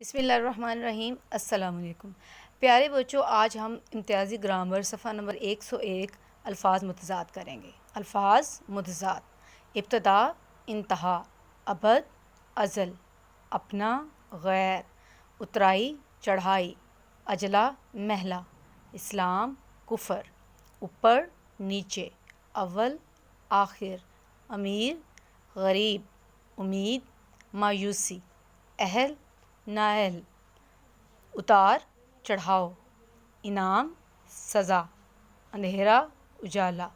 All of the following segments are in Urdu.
بسم اللہ الرحمن الرحیم۔ السلام علیکم پیارے بچوں، آج ہم امتیازی گرامر صفحہ نمبر 101 الفاظ متضاد کریں گے۔ الفاظ متضاد: ابتدا، انتہا، ابد، ازل، اپنا، غیر، اترائی، چڑھائی، اجلا، محلا، اسلام، کفر، اوپر، نیچے، اول، آخر، امیر، غریب، امید، مایوسی، اہل، نااہل، اتار چڑھاؤ، انعام، سزا، اندھیرا، اجالا،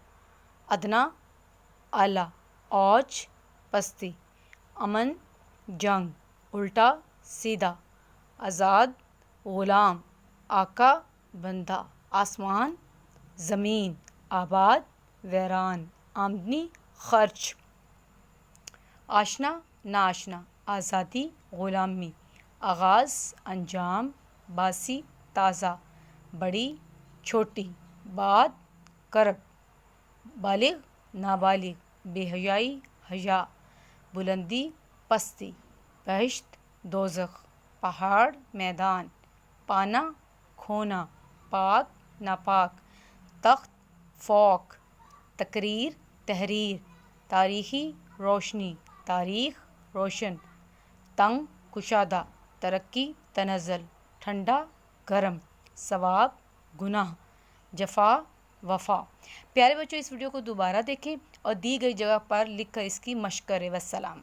ادنا، اعلیٰ، اوج، پستی، امن، جنگ، الٹا سیدھا، آزاد، غلام، آقا، بندہ، آسمان، زمین، آباد، ویران، آمدنی، خرچ، آشنا، ناآشنا، آزادی، غلامی، آغاز، انجام، باسی، تازہ، بڑی، چھوٹی، بعد، کرب، بالغ، نابالغ، بے حیائی، حیا، بلندی، پستی، بہشت، دوزخ، پہاڑ، میدان، پانا، کھونا، پاک، ناپاک، تخت، فوق، تقریر، تحریر، تاریخی، روشنی، تاریخ، روشن، تنگ، کشادہ، ترقی، تنزل، ٹھنڈا، گرم، ثواب، گناہ، جفا، وفا۔ پیارے بچوں، اس ویڈیو کو دوبارہ دیکھیں اور دی گئی جگہ پر لکھ کر اس کی مشق کریں۔ والسلام۔